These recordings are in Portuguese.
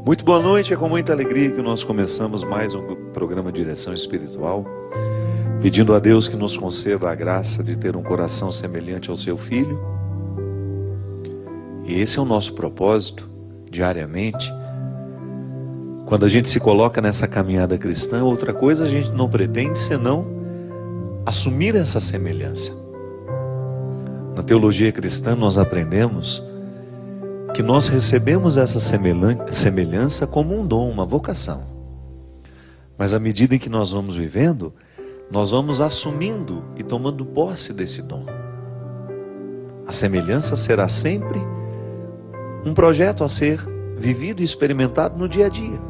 Muito boa noite, é com muita alegria que nós começamos mais um programa de Direção Espiritual, pedindo a Deus que nos conceda a graça de ter um coração semelhante ao seu Filho. E esse é o nosso propósito, diariamente. Quando a gente se coloca nessa caminhada cristã, outra coisa a gente não pretende senão assumir essa semelhança. Na teologia cristã nós aprendemos que nós recebemos essa semelhança como um dom, uma vocação. Mas à medida em que nós vamos vivendo, nós vamos assumindo e tomando posse desse dom. A semelhança será sempre um projeto a ser vivido e experimentado no dia a dia.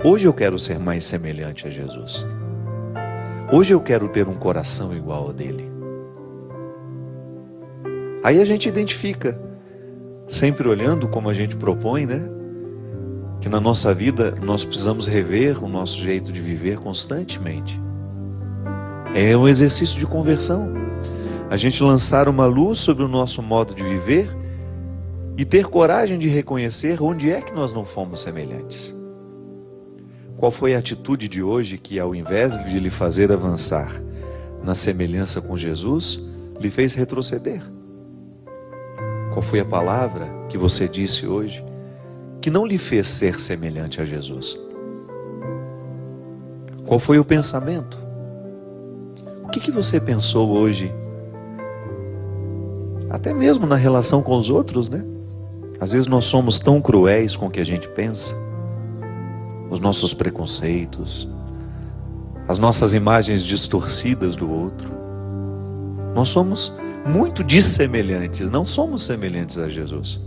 Hoje eu quero ser mais semelhante a Jesus. Hoje eu quero ter um coração igual ao dele. Aí a gente identifica, sempre olhando como a gente propõe, né? Que na nossa vida nós precisamos rever o nosso jeito de viver constantemente. É um exercício de conversão. A gente lançar uma luz sobre o nosso modo de viver e ter coragem de reconhecer onde é que nós não fomos semelhantes. Qual foi a atitude de hoje que, ao invés de lhe fazer avançar na semelhança com Jesus, lhe fez retroceder? Qual foi a palavra que você disse hoje que não lhe fez ser semelhante a Jesus? Qual foi o pensamento? O que você pensou hoje? Até mesmo na relação com os outros, né? Às vezes nós somos tão cruéis com o que a gente pensa, os nossos preconceitos, as nossas imagens distorcidas do outro. Nós somos muito dissemelhantes, não somos semelhantes a Jesus.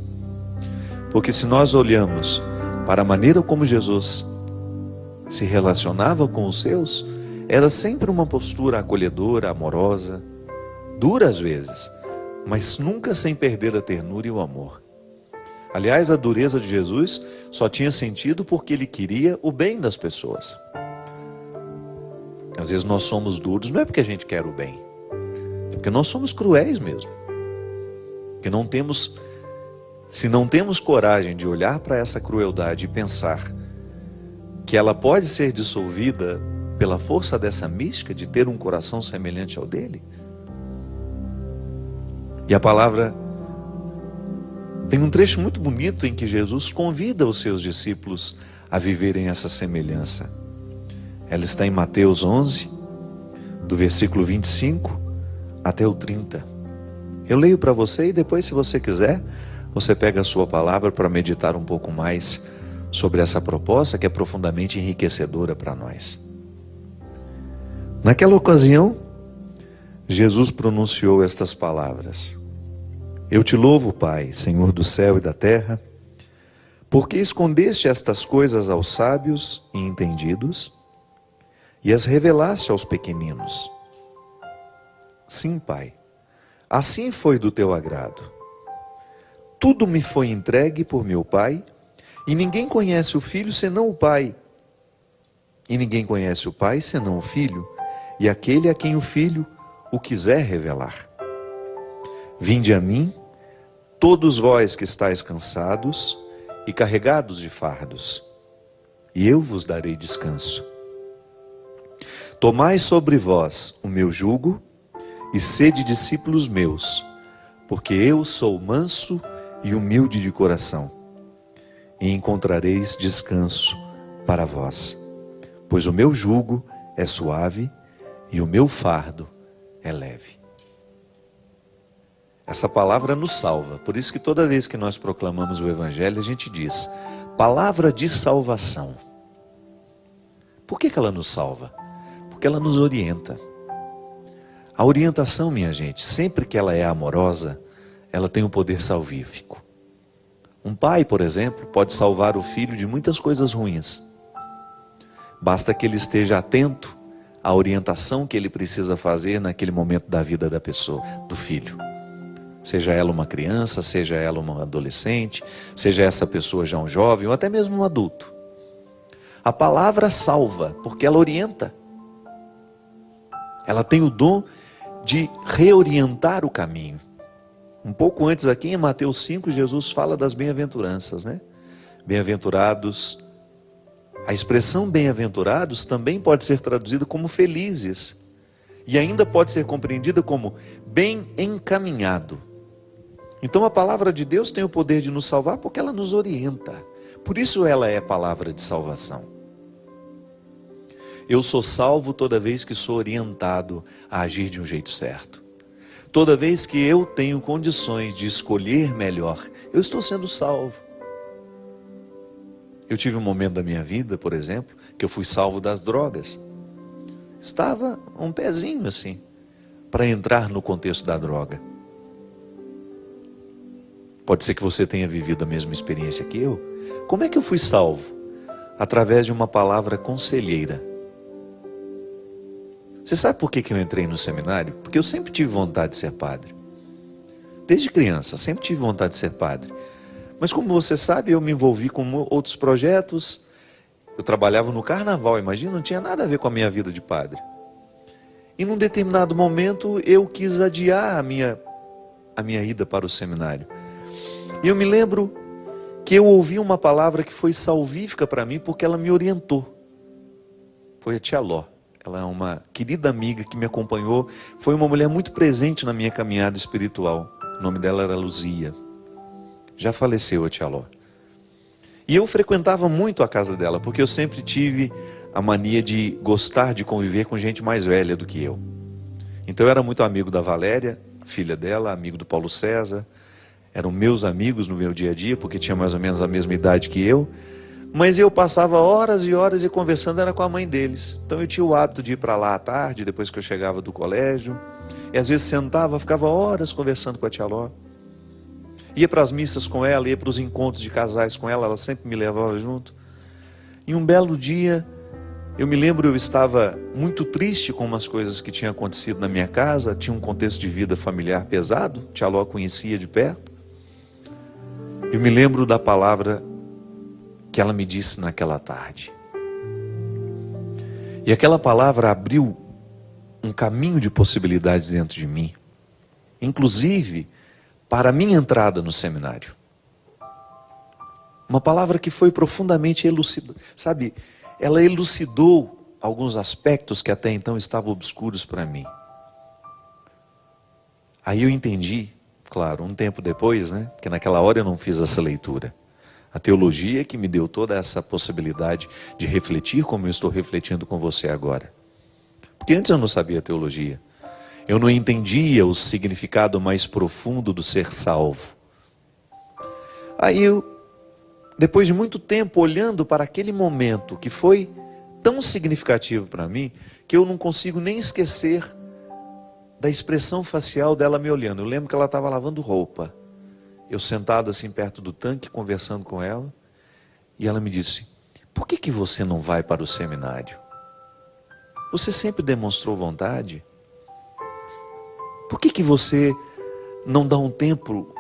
Porque se nós olhamos para a maneira como Jesus se relacionava com os seus, era sempre uma postura acolhedora, amorosa, dura às vezes, mas nunca sem perder a ternura e o amor. Aliás, a dureza de Jesus só tinha sentido porque ele queria o bem das pessoas. Às vezes nós somos duros, não é porque a gente quer o bem, é porque nós somos cruéis mesmo. Porque se não temos coragem de olhar para essa crueldade e pensar que ela pode ser dissolvida pela força dessa mística de ter um coração semelhante ao dele. E a palavra tem um trecho muito bonito em que Jesus convida os seus discípulos a viverem essa semelhança. Ela está em Mateus 11, do versículo 25 até o 30. Eu leio para você e depois, se você quiser, você pega a sua palavra para meditar um pouco mais sobre essa proposta que é profundamente enriquecedora para nós. Naquela ocasião, Jesus pronunciou estas palavras: Eu te louvo, Pai, Senhor do céu e da terra, porque escondeste estas coisas aos sábios e entendidos e as revelaste aos pequeninos. Sim, Pai, assim foi do teu agrado. Tudo me foi entregue por meu Pai, e ninguém conhece o Filho senão o Pai. E ninguém conhece o Pai senão o Filho, e aquele a quem o Filho o quiser revelar. Vinde a mim, todos vós que estáis cansados e carregados de fardos, e eu vos darei descanso. Tomai sobre vós o meu jugo, e sede discípulos meus, porque eu sou manso e humilde de coração, e encontrareis descanso para vós, pois o meu jugo é suave e o meu fardo é leve. Essa palavra nos salva, por isso que toda vez que nós proclamamos o Evangelho, a gente diz, palavra de salvação. Por que ela nos salva? Porque ela nos orienta. A orientação, minha gente, sempre que ela é amorosa, ela tem um poder salvífico. Um pai, por exemplo, pode salvar o filho de muitas coisas ruins. Basta que ele esteja atento à orientação que ele precisa fazer naquele momento da vida da pessoa, do filho. Seja ela uma criança, seja ela uma adolescente, seja essa pessoa já um jovem ou até mesmo um adulto. A palavra salva, porque ela orienta. Ela tem o dom de reorientar o caminho. Um pouco antes aqui em Mateus 5, Jesus fala das bem-aventuranças, né? Bem-aventurados. A expressão bem-aventurados também pode ser traduzida como felizes. E ainda pode ser compreendida como bem encaminhado. Então a palavra de Deus tem o poder de nos salvar porque ela nos orienta. Por isso ela é palavra de salvação. Eu sou salvo toda vez que sou orientado a agir de um jeito certo. Toda vez que eu tenho condições de escolher melhor, eu estou sendo salvo. Eu tive um momento da minha vida, por exemplo, que eu fui salvo das drogas. Estava um pezinho assim, para entrar no contexto da droga. Pode ser que você tenha vivido a mesma experiência que eu. Como é que eu fui salvo? Através de uma palavra conselheira. Você sabe por que eu entrei no seminário? Porque eu sempre tive vontade de ser padre. Desde criança, sempre tive vontade de ser padre. Mas como você sabe, eu me envolvi com outros projetos. Eu trabalhava no carnaval, imagina, não tinha nada a ver com a minha vida de padre. E num determinado momento eu quis adiar a minha ida para o seminário. E eu me lembro que eu ouvi uma palavra que foi salvífica para mim porque ela me orientou. Foi a tia Ló. Ela é uma querida amiga que me acompanhou. Foi uma mulher muito presente na minha caminhada espiritual. O nome dela era Luzia. Já faleceu a tia Ló. E eu frequentava muito a casa dela, porque eu sempre tive a mania de gostar de conviver com gente mais velha do que eu. Então eu era muito amigo da Valéria, filha dela, amigo do Paulo César. Eram meus amigos no meu dia a dia, porque tinha mais ou menos a mesma idade que eu. Mas eu passava horas e horas e conversando era com a mãe deles. Então eu tinha o hábito de ir para lá à tarde, depois que eu chegava do colégio. E às vezes sentava, ficava horas conversando com a tia Ló. Ia para as missas com ela, ia para os encontros de casais com ela, ela sempre me levava junto. E um belo dia, eu me lembro, eu estava muito triste com umas coisas que tinham acontecido na minha casa, tinha um contexto de vida familiar pesado, tia Ló conhecia de perto. Eu me lembro da palavra que ela me disse naquela tarde. E aquela palavra abriu um caminho de possibilidades dentro de mim. Inclusive, para a minha entrada no seminário. Uma palavra que foi profundamente elucidada. Sabe, ela elucidou alguns aspectos que até então estavam obscuros para mim. Aí eu entendi, claro, um tempo depois, né? Porque naquela hora eu não fiz essa leitura. A teologia que me deu toda essa possibilidade de refletir como eu estou refletindo com você agora. Porque antes eu não sabia teologia. Eu não entendia o significado mais profundo do ser salvo. Aí eu, depois de muito tempo olhando para aquele momento que foi tão significativo para mim, que eu não consigo nem esquecer da expressão facial dela me olhando. Eu lembro que ela estava lavando roupa. Eu sentado assim perto do tanque, conversando com ela, e ela me disse: por que você não vai para o seminário? Você sempre demonstrou vontade. Por que você não dá um tempo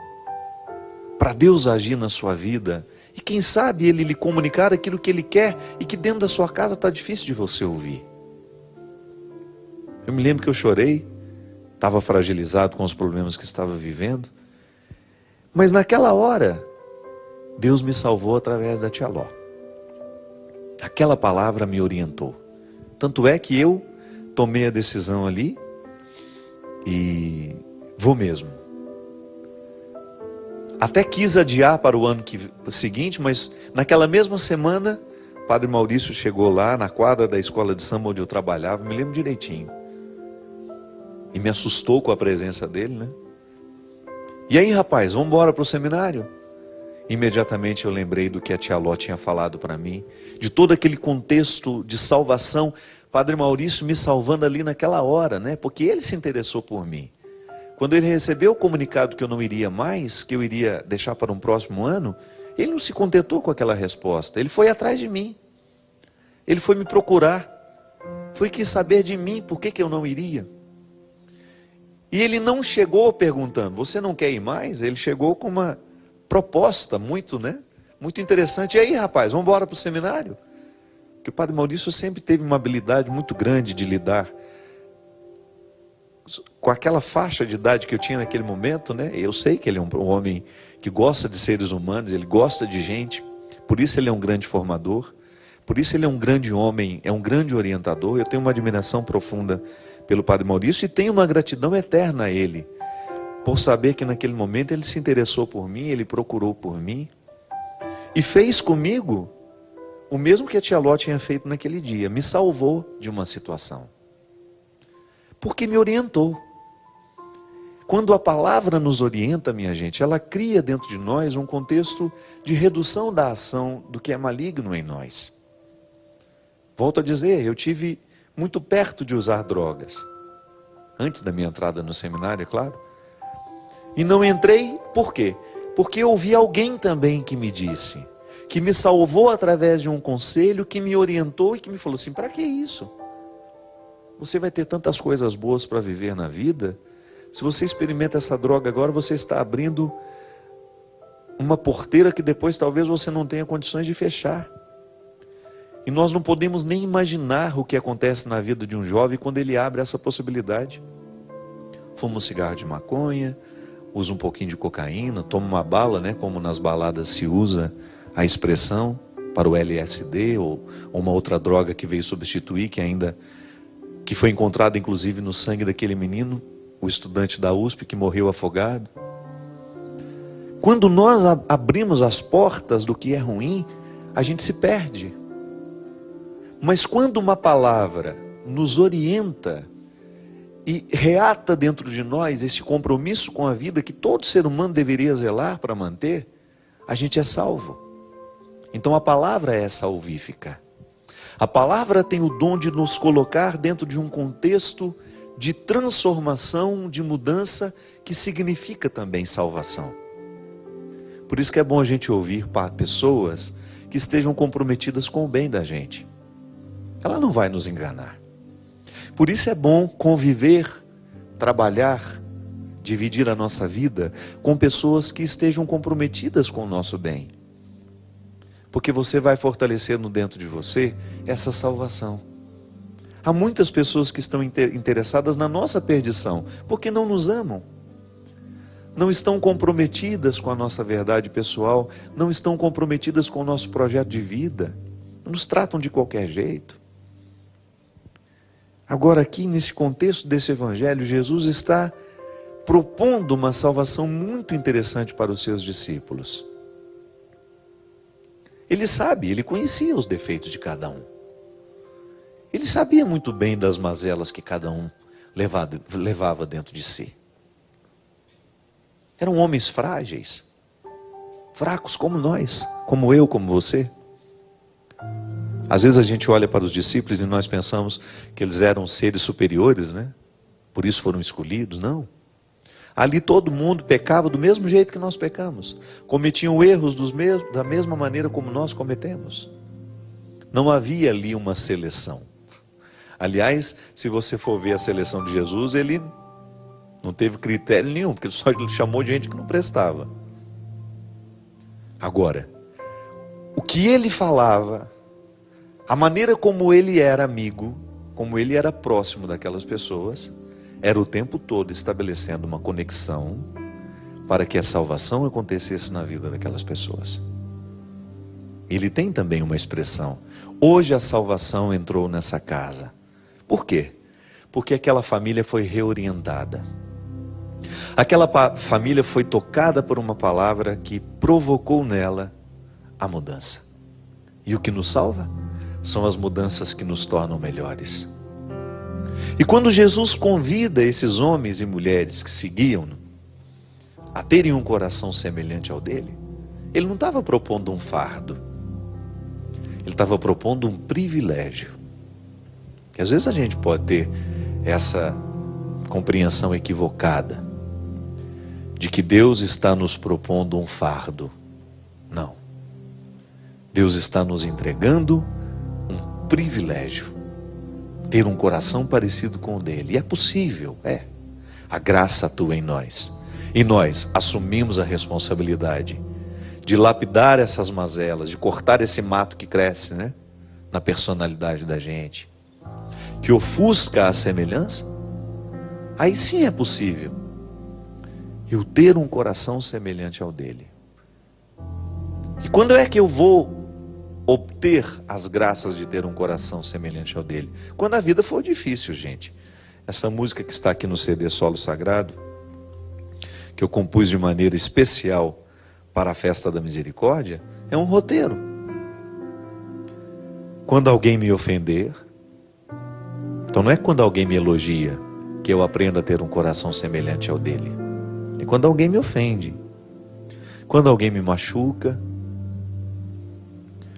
para Deus agir na sua vida? E quem sabe Ele lhe comunicar aquilo que Ele quer e que dentro da sua casa está difícil de você ouvir. Eu me lembro que eu chorei, estava fragilizado com os problemas que estava vivendo. Mas naquela hora, Deus me salvou através da tia Ló. Aquela palavra me orientou. Tanto é que eu tomei a decisão ali e vou mesmo. Até quis adiar para o ano seguinte, mas naquela mesma semana, o Padre Maurício chegou lá na quadra da escola de samba onde eu trabalhava, me lembro direitinho. E me assustou com a presença dele, né? E aí, rapaz, vamos embora para o seminário? Imediatamente eu lembrei do que a tia Ló tinha falado para mim, de todo aquele contexto de salvação, Padre Maurício me salvando ali naquela hora, né? Porque ele se interessou por mim. Quando ele recebeu o comunicado que eu não iria mais, que eu iria deixar para um próximo ano, ele não se contentou com aquela resposta, ele foi atrás de mim. Ele foi me procurar, quis saber de mim por que eu não iria. E ele não chegou perguntando, você não quer ir mais? Ele chegou com uma proposta muito interessante. E aí, rapaz, vamos embora para o seminário? Porque o Padre Maurício sempre teve uma habilidade muito grande de lidar com aquela faixa de idade que eu tinha naquele momento, né? Eu sei que ele é um homem que gosta de seres humanos, ele gosta de gente. Por isso ele é um grande formador, por isso ele é um grande homem, é um grande orientador. Eu tenho uma admiração profunda pelo Padre Maurício e tenho uma gratidão eterna a ele, por saber que naquele momento ele se interessou por mim, ele procurou por mim e fez comigo o mesmo que a tia Ló tinha feito naquele dia, me salvou de uma situação, porque me orientou. Quando a palavra nos orienta, minha gente, ela cria dentro de nós um contexto de redução da ação do que é maligno em nós. Volto a dizer, eu tive muito perto de usar drogas, antes da minha entrada no seminário, é claro. E não entrei, por quê? Porque eu ouvi alguém também que me disse, que me salvou através de um conselho, que me orientou e que me falou assim, para que isso? Você vai ter tantas coisas boas para viver na vida. Se você experimenta essa droga agora, você está abrindo uma porteira que depois talvez você não tenha condições de fechar. E nós não podemos nem imaginar o que acontece na vida de um jovem quando ele abre essa possibilidade. Fuma um cigarro de maconha, usa um pouquinho de cocaína, toma uma bala, né, como nas baladas se usa a expressão para o LSD ou uma outra droga que veio substituir, que foi encontrada inclusive no sangue daquele menino, o estudante da USP que morreu afogado. Quando nós abrimos as portas do que é ruim, a gente se perde. Mas quando uma palavra nos orienta e reata dentro de nós esse compromisso com a vida que todo ser humano deveria zelar para manter, a gente é salvo. Então a palavra é salvífica. A palavra tem o dom de nos colocar dentro de um contexto de transformação, de mudança, que significa também salvação. Por isso que é bom a gente ouvir pessoas que estejam comprometidas com o bem da gente. Ela não vai nos enganar. Por isso é bom conviver, trabalhar, dividir a nossa vida com pessoas que estejam comprometidas com o nosso bem. Porque você vai fortalecendo dentro de você essa salvação. Há muitas pessoas que estão interessadas na nossa perdição, porque não nos amam. Não estão comprometidas com a nossa verdade pessoal, não estão comprometidas com o nosso projeto de vida. Nos tratam de qualquer jeito. Agora aqui, nesse contexto desse evangelho, Jesus está propondo uma salvação muito interessante para os seus discípulos. Ele sabe, ele conhecia os defeitos de cada um. Ele sabia muito bem das mazelas que cada um levava dentro de si. Eram homens frágeis, fracos como nós, como eu, como você. Às vezes a gente olha para os discípulos e nós pensamos que eles eram seres superiores, né? Por isso foram escolhidos. Não. Ali todo mundo pecava do mesmo jeito que nós pecamos. Cometiam erros da mesma maneira como nós cometemos. Não havia ali uma seleção. Aliás, se você for ver a seleção de Jesus, ele não teve critério nenhum, porque ele só chamou de gente que não prestava. Agora, o que ele falava, a maneira como ele era amigo, como ele era próximo daquelas pessoas, era o tempo todo estabelecendo uma conexão para que a salvação acontecesse na vida daquelas pessoas. Ele tem também uma expressão: hoje a salvação entrou nessa casa. Por quê? Porque aquela família foi reorientada. Aquela família foi tocada por uma palavra que provocou nela a mudança. E o que nos salva são as mudanças que nos tornam melhores. E quando Jesus convida esses homens e mulheres que seguiam-no a terem um coração semelhante ao dele, ele não estava propondo um fardo. Ele estava propondo um privilégio. Que às vezes a gente pode ter essa compreensão equivocada de que Deus está nos propondo um fardo. Não. Deus está nos entregando um privilégio. Ter um coração parecido com o dele. E é possível, é. A graça atua em nós. E nós assumimos a responsabilidade de lapidar essas mazelas, de cortar esse mato que cresce, né, na personalidade da gente, que ofusca a semelhança. Aí sim é possível eu ter um coração semelhante ao dele. E quando é que eu vou obter as graças de ter um coração semelhante ao dele? Quando a vida for difícil, gente. Essa música que está aqui no CD Solo Sagrado, que eu compus de maneira especial para a Festa da Misericórdia, é um roteiro. Quando alguém me ofender, então não é quando alguém me elogia que eu aprendo a ter um coração semelhante ao dele. É quando alguém me ofende, quando alguém me machuca,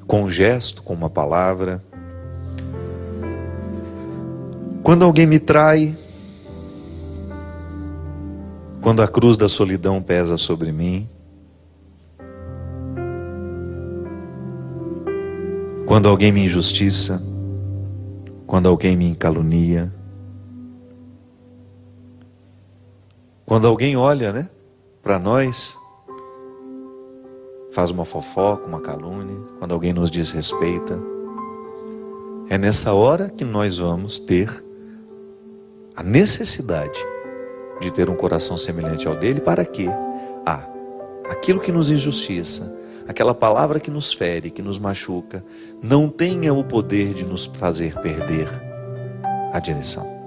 com um gesto, com uma palavra, quando alguém me trai, quando a cruz da solidão pesa sobre mim, quando alguém me injustiça, quando alguém me calunia, quando alguém olha, para nós, faz uma fofoca, uma calúnia, quando alguém nos desrespeita, é nessa hora que nós vamos ter a necessidade de ter um coração semelhante ao dele. Para quê? Aquilo que nos injustiça, aquela palavra que nos fere, que nos machuca, não tenha o poder de nos fazer perder a direção.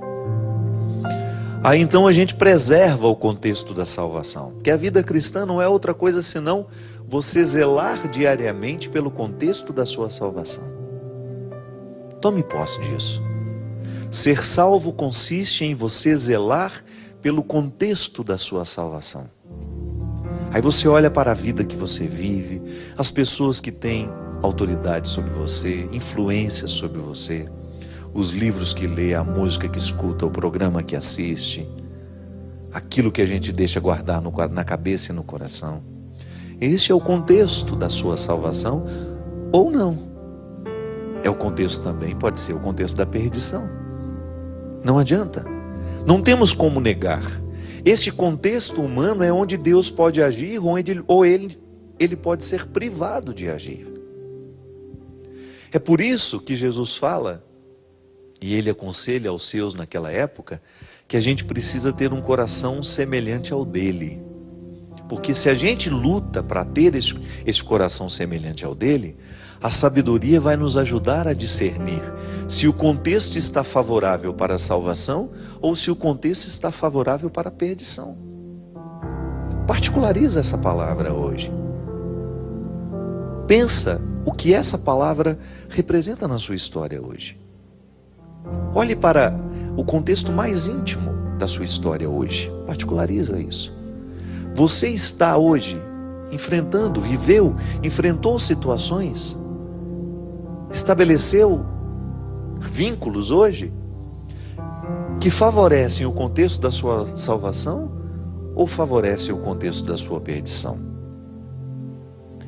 Aí então a gente preserva o contexto da salvação, porque a vida cristã não é outra coisa senão você zelar diariamente pelo contexto da sua salvação. Tome posse disso. Ser salvo consiste em você zelar pelo contexto da sua salvação. Aí você olha para a vida que você vive, as pessoas que têm autoridade sobre você, influência sobre você, os livros que lê, a música que escuta, o programa que assiste, aquilo que a gente deixa guardar na cabeça e no coração. Esse é o contexto da sua salvação, ou não. É o contexto também, pode ser o contexto da perdição. Não adianta. Não temos como negar. Este contexto humano é onde Deus pode agir, ou ele pode ser privado de agir. É por isso que Jesus fala, e ele aconselha aos seus naquela época, que a gente precisa ter um coração semelhante ao dele. Porque se a gente luta para ter esse coração semelhante ao dele, a sabedoria vai nos ajudar a discernir se o contexto está favorável para a salvação ou se o contexto está favorável para a perdição. Particulariza essa palavra hoje. Pensa o que essa palavra representa na sua história hoje. Olhe para o contexto mais íntimo da sua história hoje. Particulariza isso. Você está hoje enfrentou situações, estabeleceu vínculos hoje que favorecem o contexto da sua salvação ou favorecem o contexto da sua perdição?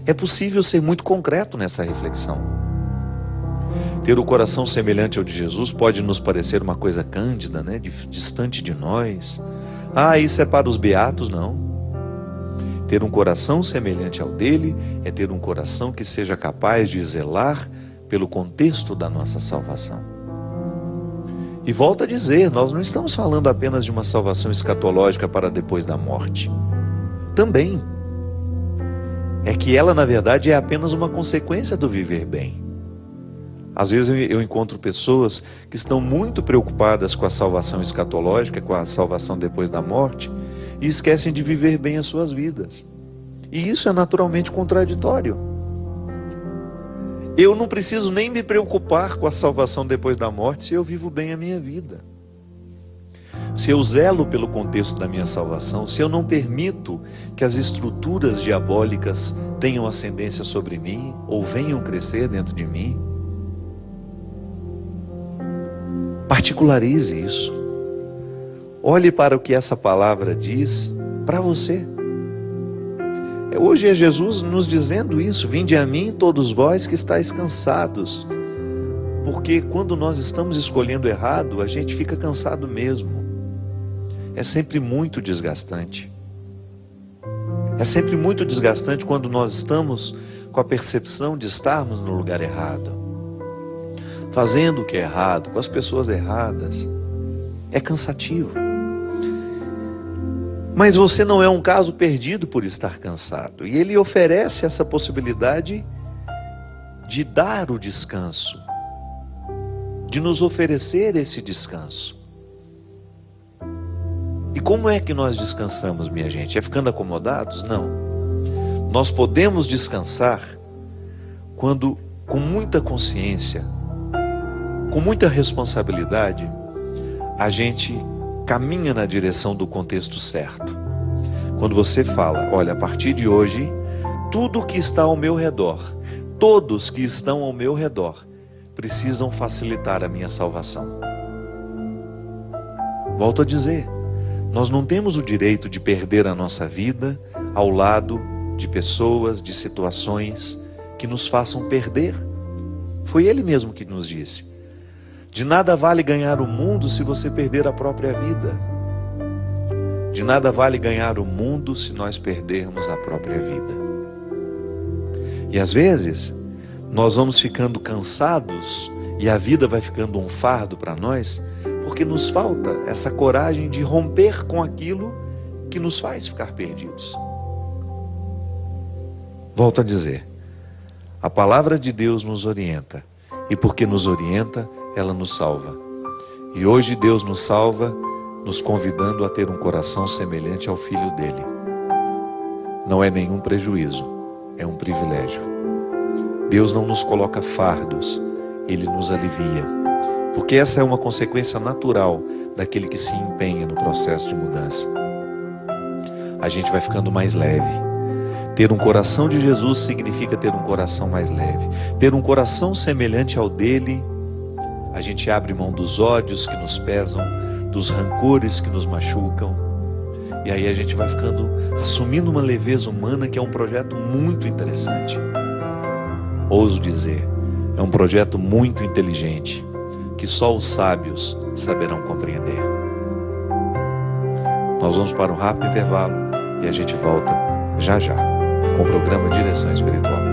É possível ser muito concreto nessa reflexão. Ter o coração semelhante ao de Jesus pode nos parecer uma coisa cândida, distante de nós. Isso é para os beatos, não. Ter um coração semelhante ao dele é ter um coração que seja capaz de zelar pelo contexto da nossa salvação. E volto a dizer, nós não estamos falando apenas de uma salvação escatológica para depois da morte. Também. É que ela, na verdade, é apenas uma consequência do viver bem. Às vezes eu encontro pessoas que estão muito preocupadas com a salvação escatológica, com a salvação depois da morte, e esquecem de viver bem as suas vidas. E isso é naturalmente contraditório. Eu não preciso nem me preocupar com a salvação depois da morte se eu vivo bem a minha vida. Se eu zelo pelo contexto da minha salvação, se eu não permito que as estruturas diabólicas tenham ascendência sobre mim ou venham crescer dentro de mim, particularize isso. Olhe para o que essa palavra diz para você. Hoje é Jesus nos dizendo isso: vinde a mim todos vós que estáis cansados. Porque quando nós estamos escolhendo errado, a gente fica cansado mesmo. É sempre muito desgastante. É sempre muito desgastante quando nós estamos com a percepção de estarmos no lugar errado, fazendo o que é errado, com as pessoas erradas. É cansativo. Mas você não é um caso perdido por estar cansado. E Ele oferece essa possibilidade de dar o descanso, de nos oferecer esse descanso. E como é que nós descansamos, minha gente? É ficando acomodados? Não. Nós podemos descansar quando, com muita consciência, com muita responsabilidade, a gente caminha na direção do contexto certo. Quando você fala, olha, a partir de hoje, tudo que está ao meu redor, todos que estão ao meu redor, precisam facilitar a minha salvação. Volto a dizer, nós não temos o direito de perder a nossa vida ao lado de pessoas, de situações que nos façam perder. Foi Ele mesmo que nos disse. De nada vale ganhar o mundo se você perder a própria vida. De nada vale ganhar o mundo se nós perdermos a própria vida. E às vezes, nós vamos ficando cansados e a vida vai ficando um fardo para nós, porque nos falta essa coragem de romper com aquilo que nos faz ficar perdidos. Volto a dizer, a palavra de Deus nos orienta, e porque nos orienta, ela nos salva. E hoje Deus nos salva, nos convidando a ter um coração semelhante ao Filho dele. Não é nenhum prejuízo, é um privilégio. Deus não nos coloca fardos, Ele nos alivia. Porque essa é uma consequência natural daquele que se empenha no processo de mudança. A gente vai ficando mais leve. Ter um coração de Jesus significa ter um coração mais leve. Ter um coração semelhante ao dele, a gente abre mão dos ódios que nos pesam, dos rancores que nos machucam. E aí a gente vai ficando, assumindo uma leveza humana que é um projeto muito interessante. Ouso dizer, é um projeto muito inteligente, que só os sábios saberão compreender. Nós vamos para um rápido intervalo e a gente volta já já com o programa Direção Espiritual.